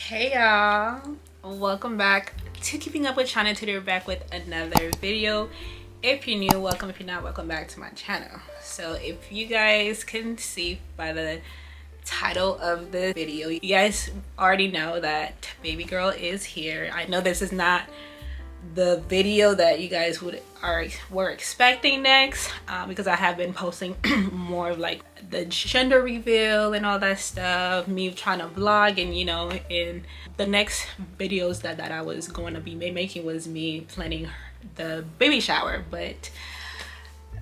Hey y'all, welcome back to Keeping Up with China. Today we're back with another video. If you're new, welcome. If you're not, welcome back to my channel. So if you guys can see by the title of the video, you guys already know that baby girl is here. I know this is not the video that you guys were expecting next, because I have been posting more of like the gender reveal and all that stuff, me trying to vlog, and you know, in the next videos that I was going to be making was me planning the baby shower, but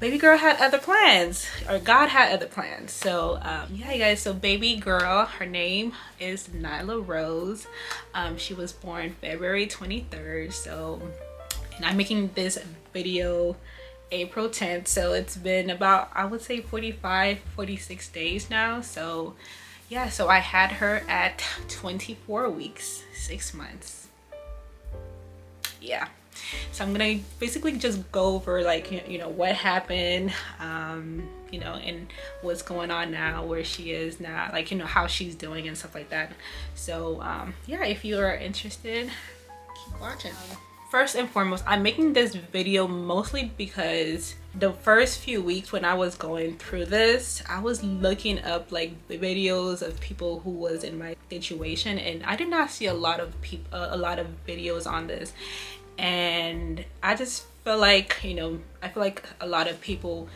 baby girl had other plans, or God had other plans. So yeah, you guys, so baby girl, her name is Nenchyna Rose. She was born February 23rd. So, and I'm making this video April 10th, so it's been about, I would say, 46 days now. So yeah, so I had her at 24 weeks 6 months. Yeah, so I'm gonna basically just go over like you know what happened, you know, and what's going on now, where she is now, like, you know, how she's doing and stuff like that. So yeah, if you are interested, keep watching. First and foremost, I'm making this video mostly because the first few weeks when I was going through this, I was looking up like videos of people who was in my situation, and I did not see a lot of videos on this. And I just feel like, you know, I feel like a lot of people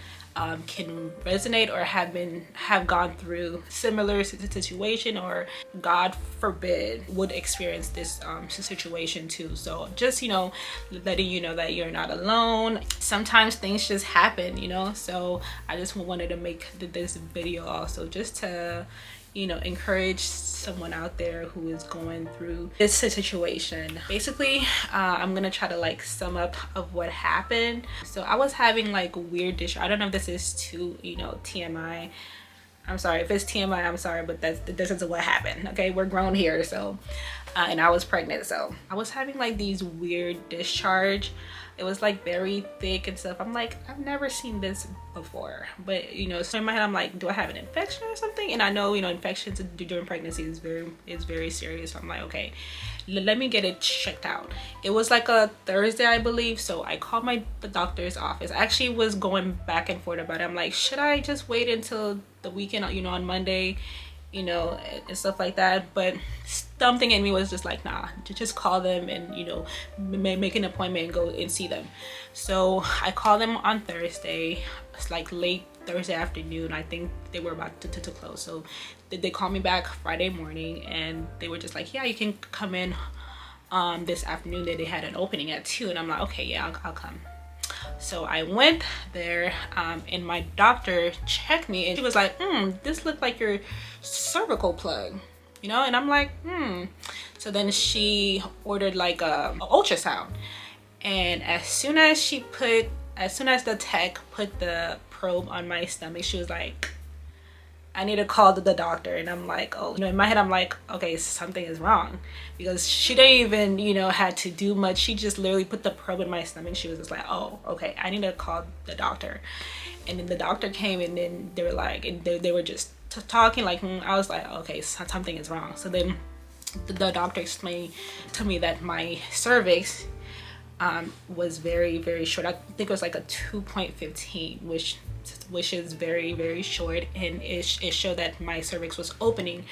can resonate or have gone through similar situation, or God forbid would experience this situation too. So just, you know, letting you know that you're not alone. Sometimes things just happen, you know. So I just wanted to make this video also just to, you know, encourage someone out there who is going through this situation. Basically, I'm gonna try to like sum up of what happened. So I was having like weird discharge. I don't know if this is too, you know, TMI. I'm sorry if it's TMI, I'm sorry, but this is what happened. Okay, we're grown here. So and I was pregnant, so I was having like these weird discharge. It was like very thick and stuff. I'm like, I've never seen this before. But you know, so in my head I'm like, do I have an infection or something? And I know, you know, infections during pregnancy is very serious. So I'm like, okay, let me get it checked out. It was like a Thursday, I believe. So I called the doctor's office. I actually was going back and forth about it. I'm like, should I just wait until the weekend, you know, on Monday, you know, and stuff like that? But something in me was just like, nah, just call them and, you know, make an appointment and go and see them. So I called them on Thursday. It's like late Thursday afternoon. I think they were about to close. So they called me back Friday morning, and they were just like, yeah, you can come in this afternoon. They had an opening at 2, and I'm like, okay, yeah, I'll come. So I went there, and my doctor checked me, and she was like, this looked like your cervical plug, you know. And I'm like, So then she ordered like a ultrasound, and as soon as the tech put the probe on my stomach, she was like, I need to call the doctor. And I'm like, oh, you know, in my head I'm like, okay, something is wrong, because she didn't even, you know, had to do much. She just literally put the probe in my stomach. She was just like, oh, okay, I need to call the doctor. And then the doctor came, and then they were like, and they were just talking like, I was like, okay, something is wrong. So then the doctor explained to me that my cervix was very short. I think it was like a 2.15, which is very short, and it showed that my cervix was opening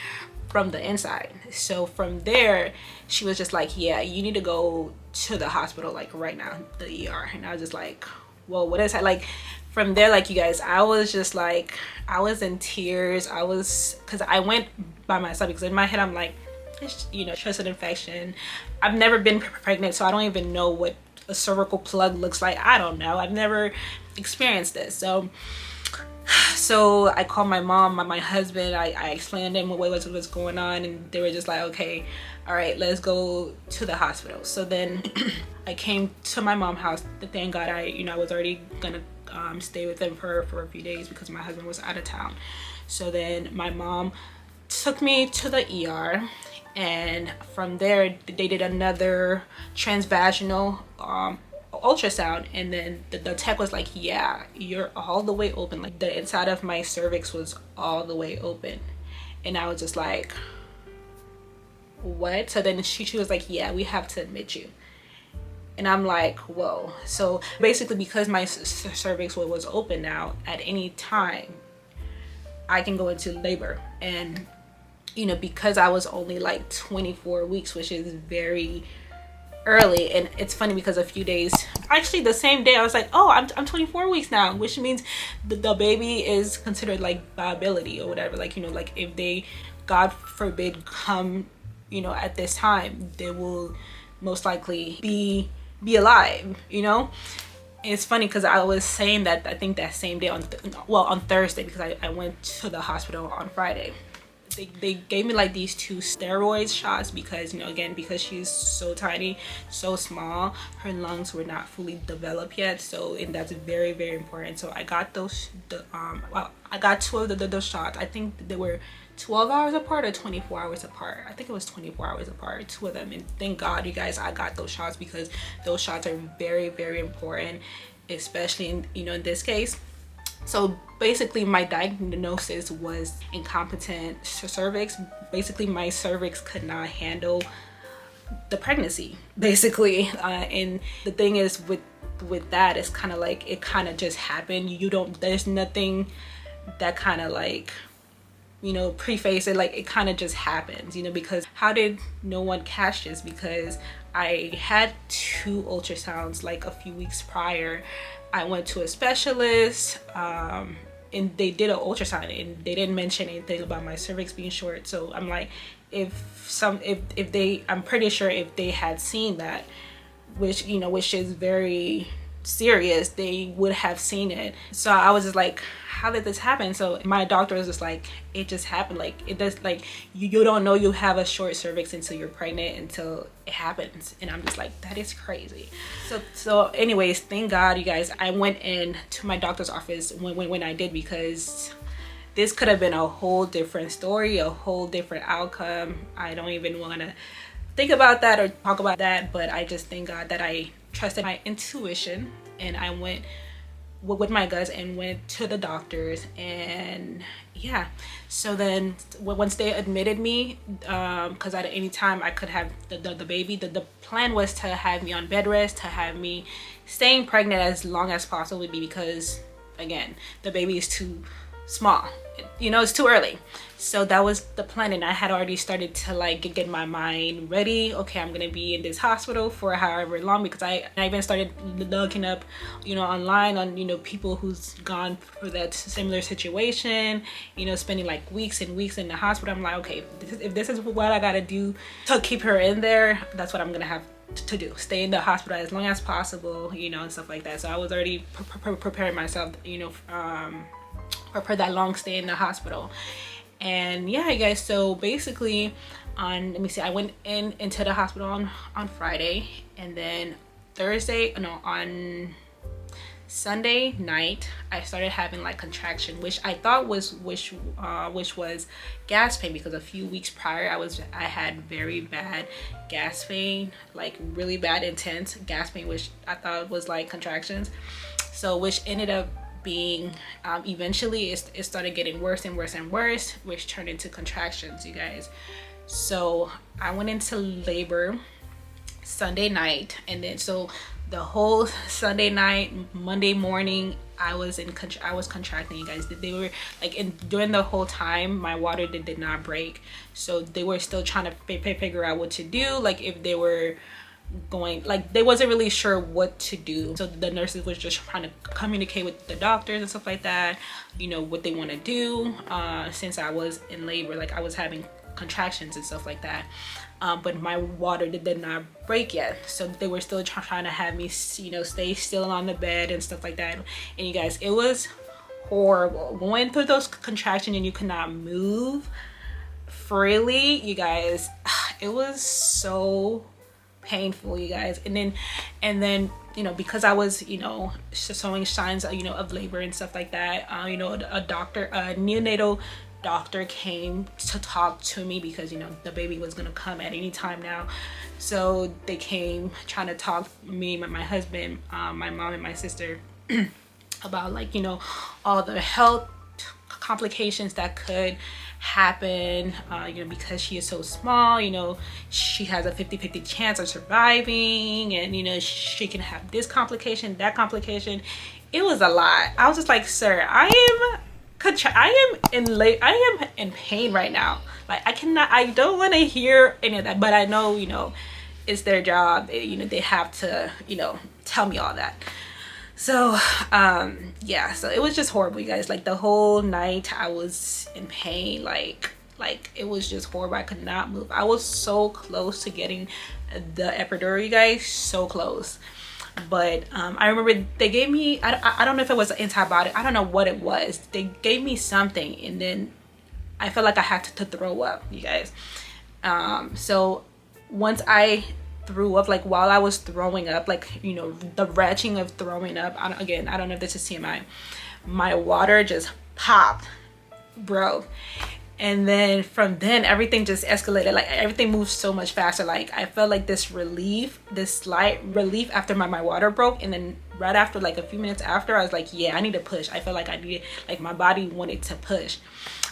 from the inside. So from there, she was just like, yeah, you need to go to the hospital like right now, the ER. And I was just like, well, what is that? Like from there, like, you guys, I was just like, I was in tears. Because I went by myself, because in my head I'm like, it's, you know, just an infection. I've never been pregnant, so I don't even know what a cervical plug looks like. I don't know, I've never experienced this. So I called my mom, my husband. I explained to them what was going on, and they were just like, okay, all right, let's go to the hospital. So then I came to my mom's house. Thank God, I was already gonna stay with them for a few days because my husband was out of town. So then my mom took me to the ER, and from there they did another transvaginal ultrasound, and then the tech was like, yeah, you're all the way open. Like the inside of my cervix was all the way open. And I was just like, what? So then she was like, yeah, we have to admit you. And I'm like, whoa. So basically, because my cervix was open now, at any time I can go into labor. And you know, because I was only like 24 weeks, which is very early. And it's funny because a few days, actually the same day, I was like, oh, I'm 24 weeks now, which means the baby is considered like viability or whatever. Like, you know, like if they, God forbid, come, you know, at this time, they will most likely be alive, you know. It's funny because I was saying that, I think that same day on Thursday, because I went to the hospital on Friday. They gave me like these 2 steroid shots because, you know, again, because she's so tiny, so small, her lungs were not fully developed yet. So, and that's very, very important. So I got those, I got 2 of those shots. I think they were 12 hours apart or 24 hours apart. I think it was 24 hours apart, 2 of them. And thank God, you guys, I got those shots, because those shots are very, very important, especially in, you know, in this case. So basically my diagnosis was incompetent cervix. Basically my cervix could not handle the pregnancy, basically. And the thing is with that, it's kind of like, it kind of just happened. You don't, there's nothing that kind of like, you know, preface it. Like, it kind of just happens, you know. Because how did no one catch this? Because I had 2 ultrasounds like a few weeks prior. I went to a specialist, and they did an ultrasound, and they didn't mention anything about my cervix being short. So I'm like, if they, I'm pretty sure if they had seen that, which, you know, which is very serious, they would have seen it. So I was just like, how did this happen? So my doctor was just like, it just happened. Like, it does, like, you don't know you have a short cervix until you're pregnant, until it happens. And I'm just like, that is crazy. So anyways, thank God, you guys, I went in to my doctor's office when I did, because this could have been a whole different story, a whole different outcome. I don't even want to think about that or talk about that, but I just thank God that I trusted my intuition, and I went with my guts and went to the doctors. And yeah, so then once they admitted me, because at any time I could have the baby, the plan was to have me on bed rest, to have me staying pregnant as long as possible, because again, the baby is too small, you know, it's too early. So that was the plan, and I had already started to like get my mind ready. Okay, I'm gonna be in this hospital for however long, because I even started looking up, you know, online on, you know, people who's gone through that similar situation, you know, spending like weeks and weeks in the hospital. I'm like, okay, if this is what I gotta do to keep her in there, that's what I'm gonna have to do, stay in the hospital as long as possible, you know, and stuff like that. So I was already preparing myself, you know, for that long stay in the hospital. And yeah, you guys, so basically on, let me see, I went into the hospital on Friday, and then on Sunday night I started having like contraction, which I thought was which was gas pain, because a few weeks prior I had very bad gas pain, like really bad intense gas pain, which I thought was like contractions. So which ended up being, eventually it started getting worse and worse and worse, which turned into contractions, you guys. So I went into labor Sunday night, and then so the whole Sunday night, Monday morning, I was contracting, you guys. They were like, during the whole time my water did not break, so they were still trying to figure out what to do, like if they were going, like they wasn't really sure what to do. So the nurses was just trying to communicate with the doctors and stuff like that, you know, what they want to do, since I was in labor, like I was having contractions and stuff like that. But my water did not break yet, so they were still trying to have me, you know, stay still on the bed and stuff like that. And you guys, it was horrible going through those contractions and you could not move freely, you guys. It was so painful, you guys. And then you know, because I was, you know, showing signs, you know, of labor and stuff like that, you know, a neonatal doctor came to talk to me, because, you know, the baby was gonna come at any time now. So they came trying to talk to me, my husband, my mom and my sister about, like, you know, all the health complications that could happen, you know, because she is so small, you know, she has a 50-50 chance of surviving, and you know, she can have this complication, that complication. It was a lot. I was just like, sir, I am in pain right now. Like, I don't want to hear any of that, but I know, you know, it's their job. You know, they have to, you know, tell me all that. So yeah, so it was just horrible, you guys. Like, the whole night I was in pain. Like it was just horrible. I could not move. I was so close to getting the epidural, you guys, so close. But I remember they gave me, I don't know if it was an antibiotic, I don't know what it was. They gave me something, and then I felt like I had to throw up, you guys. So once I threw up, like while I was throwing up, like, you know, the retching of throwing up, again, I don't know if this is TMI, my water just popped, bro. And then from then, everything just escalated. Like, everything moved so much faster. Like, I felt like this relief, this slight relief after my water broke. And then right after, like a few minutes after, I was like, yeah, I need to push. I felt like I needed, like, my body wanted to push.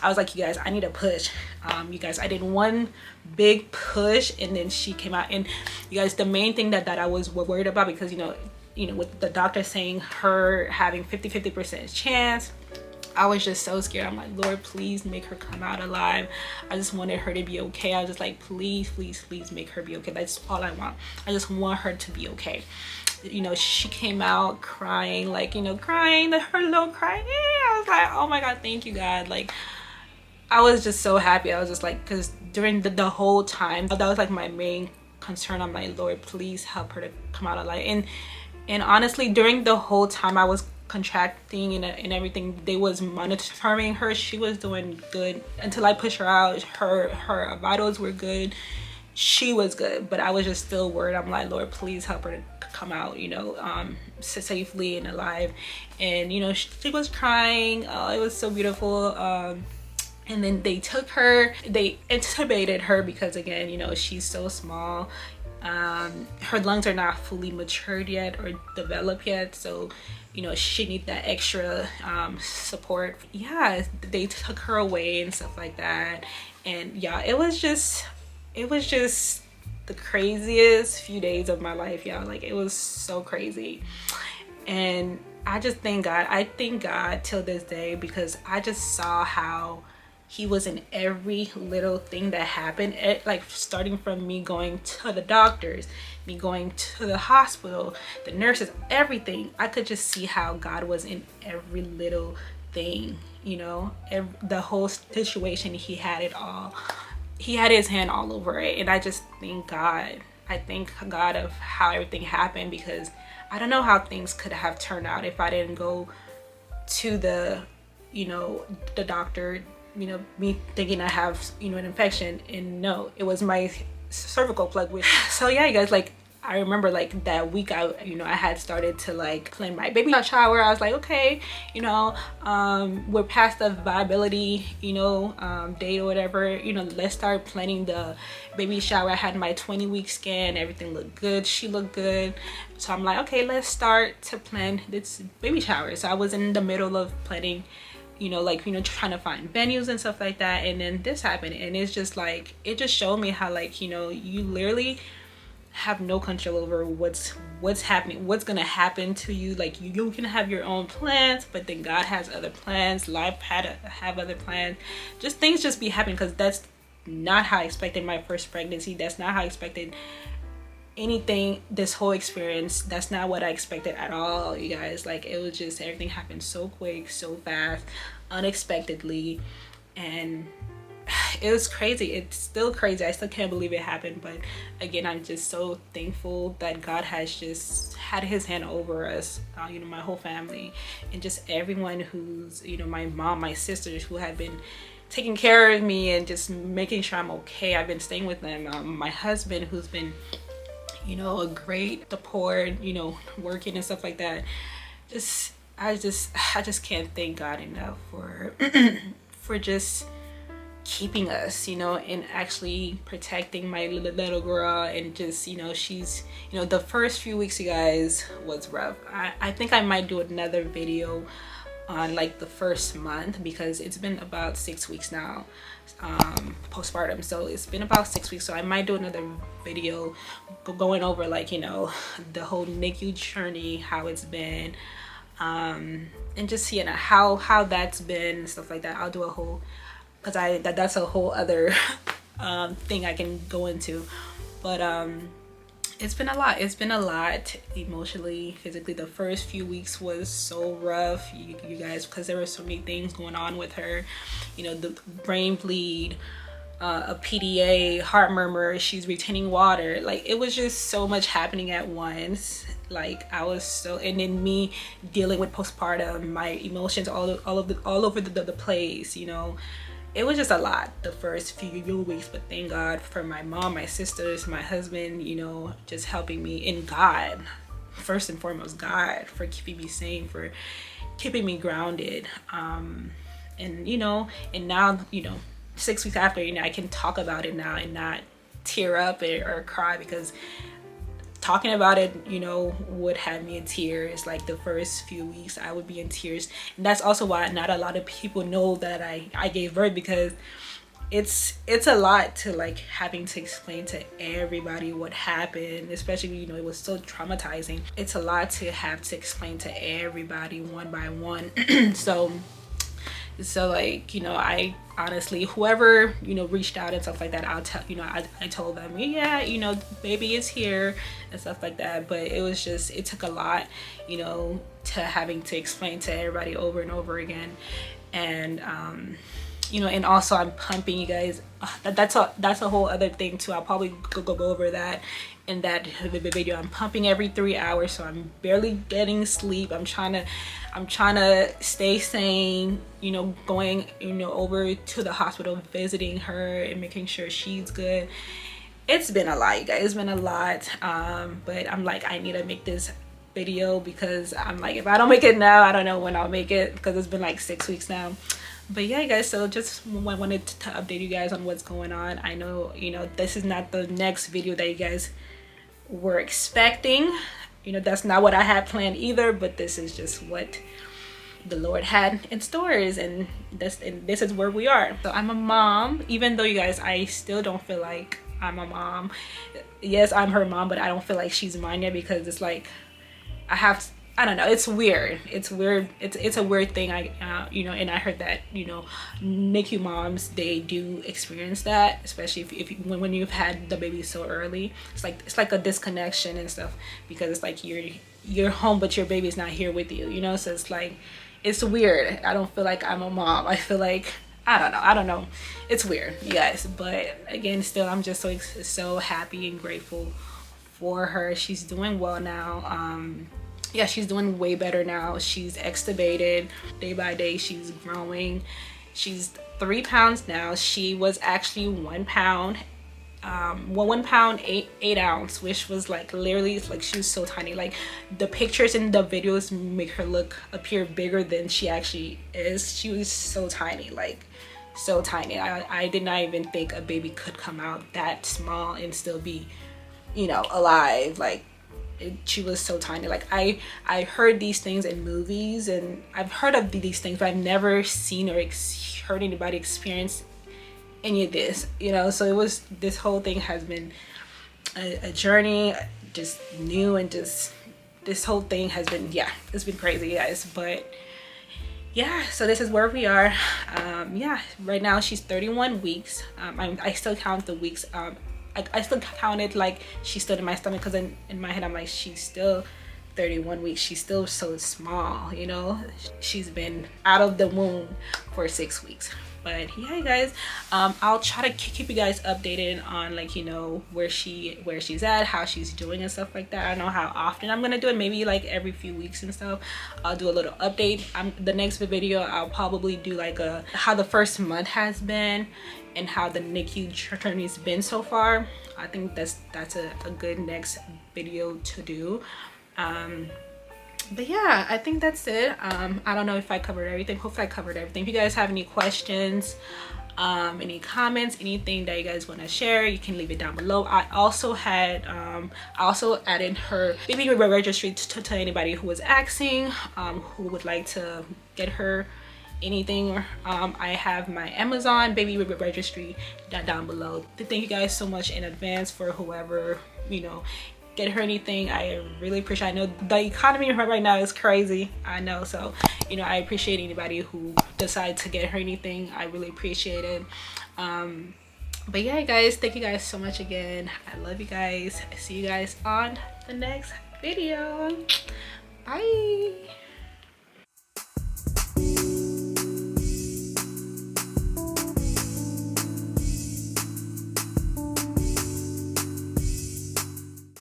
I was like, you guys, I need to push. You guys, I did one big push, and then she came out. And you guys, the main thing that I was worried about, because, you know, with the doctor saying her having 50% chance, I was just so scared. I'm like, Lord, please make her come out alive. I just wanted her to be okay. I was just like, please, please, please make her be okay. That's all I want. I just want her to be okay. You know, she came out crying, like, you know, crying, her little cry. Yeah. I was like, oh my God, thank you, God. Like, I was just so happy. I was just like, because during the whole time, that was like my main concern. I'm like, Lord, please help her to come out alive. And honestly, during the whole time I was contracting and everything, they was monitoring her. She was doing good until I pushed her out. Her vitals were good, she was good, but I was just still worried. I'm like, Lord, please help her to come out, you know, safely and alive. And you know, she was crying. Oh, it was so beautiful. And then they took her, they intubated her, because again, you know, she's so small. Her lungs are not fully matured yet or developed yet, so you know, she needs that extra support. Yeah, they took her away and stuff like that. And yeah, it was just the craziest few days of my life, y'all. Like, it was so crazy. And I just thank God. I thank God till this day, because I just saw how he was in every little thing that happened. Like, starting from me going to the doctors, me going to the hospital, the nurses, everything. I could just see how God was in every little thing, you know, the whole situation. He had it all. He had his hand all over it. And I just thank God. I thank God of how everything happened, because I don't know how things could have turned out if I didn't go to the, you know, the doctor, you know, me thinking I have, you know, an infection, and no, it was my cervical plug. So yeah, you guys, like, I remember like that week I had started to like plan my baby shower. I was like, okay, you know, we're past the viability, you know, date or whatever, you know, let's start planning the baby shower. I had my 20-week scan, everything looked good, she looked good. So I'm like, okay, let's start to plan this baby shower. So I was in the middle of planning, you know, like, you know, trying to find venues and stuff like that. And then this happened, and it's just like, it just showed me how, like, you know, you literally have no control over what's happening, what's gonna happen to you. Like, you can have your own plans, but then God has other plans. Life have other plans. Just things just be happening, because that's not how I expected my first pregnancy. That's not how I expected anything, this whole experience. That's not what I expected at all, you guys. Like, it was just, everything happened so quick, so fast, unexpectedly, and it was crazy. It's still crazy. I still can't believe it happened. But again, I'm just so thankful that God has just had his hand over us, you know, my whole family, and just everyone who's, you know, my mom, my sisters, who have been taking care of me and just making sure I'm okay. I've been staying with them. My husband, who's been, you know, a great support, you know, working and stuff like that. I just can't thank God enough for for just keeping us, you know, and actually protecting my little girl. And just, you know, she's, you know, the first few weeks, you guys, was rough. I think I might do another video on like the first month, because it's been about 6 weeks now postpartum. So it's been about 6 weeks, so I might do another video going over like, you know, the whole NICU journey, how it's been, and just, you know, how that's been and stuff like that. I'll do a whole, because that's a whole other thing I can go into. But it's been a lot. It's been a lot emotionally, physically. The first few weeks was so rough, you guys, because there were so many things going on with her. You know, the brain bleed, a PDA, heart murmur, she's retaining water. Like, it was just so much happening at once. Like, I was so, and then me dealing with postpartum, my emotions all over the place, you know. It was just a lot the first few weeks, but thank God for my mom, my sisters, my husband, you know, just helping me, and God, first and foremost, God, for keeping me sane, for keeping me grounded. And, you know, and now, you know, 6 weeks after, you know, I can talk about it now and not tear up or cry, because talking about it, you know, would have me in tears. Like, the first few weeks I would be in tears, and that's also why not a lot of people know that I gave birth, because it's a lot to like having to explain to everybody what happened, especially, you know, it was so traumatizing. It's a lot to have to explain to everybody one by one. So like, you know, I honestly, whoever, you know, reached out and stuff like that, I'll tell, you know, I told them, yeah, you know, baby is here and stuff like that. But it was just, it took a lot, you know, to having to explain to everybody over and over again. And you know, and also I'm pumping, you guys. That's a whole other thing too. I'll probably go over that in that video. I'm pumping every 3 hours, so I'm barely getting sleep. I'm trying to stay sane, you know, going, you know, over to the hospital, visiting her and making sure she's good. It's been a lot, you guys. It's been a lot. But I'm like, I need to make this video, because I'm like, if I don't make it now, I don't know when I'll make it, because it's been like 6 weeks now. But yeah, guys, so just wanted to update you guys on what's going on. I know, you know, this is not the next video that you guys were expecting. You know, that's not what I had planned either, but this is just what the Lord had in stores, and this is where we are. So I'm a mom, even though, you guys, I still don't feel like I'm a mom. Yes, I'm her mom, but I don't feel like she's mine yet, because it's like I don't know, it's weird. It's weird. It's a weird thing. You know, and I heard that, you know, NICU moms, they do experience that, especially when you've had the baby so early. It's like a disconnection and stuff, because it's like you're home, but your baby's not here with you, you know. So it's like, it's weird. I don't feel like I'm a mom. I feel like, I don't know. It's weird, you guys. But again, still, I'm just so happy and grateful for her. She's doing well now. Yeah, she's doing way better now. She's extubated day by day. She's growing. She's 3 pounds now. She was actually 1 pound, 1 pound 8 ounce, which was like literally, like, she was so tiny. Like, the pictures and the videos make her appear bigger than she actually is. She was so tiny, like so tiny. I did not even think a baby could come out that small and still be, you know, alive. Like, she was so tiny. Like, I heard these things in movies, and I've heard of these things, but I've never seen or heard anybody experience any of this, you know. So it was, this whole thing has been a journey, just new, and just this whole thing has been, yeah, it's been crazy, guys. But yeah, so this is where we are. Yeah, right now she's 31 weeks. I still count the weeks. I still counted like she's still in my stomach, because in my head I'm like, she's still 31 weeks. She's still so small, you know. She's been out of the womb for 6 weeks. But yeah, guys, I'll try to keep you guys updated on, like, you know, where she's at, how she's doing and stuff like that. I don't know how often I'm gonna do it, maybe like every few weeks and stuff. I'll do a little update. The next video I'll probably do like how the first month has been and how the NICU journey's been so far. I think that's a good next video to do. But yeah, I think that's it. I don't know if I covered everything. Hopefully I covered everything. If you guys have any questions, Any comments, anything that you guys want to share, you can leave it down below. I also had I also added her baby registry to anybody who was asking, who would like to get her anything. I have my Amazon baby registry down below. Thank you guys so much in advance for whoever, you know, get her anything. I really appreciate. I know the economy right now is crazy, I know, so you know, I appreciate anybody who decides to get her anything. I really appreciate it. But yeah guys, thank you guys so much again. I love you guys. I see you guys on the next video.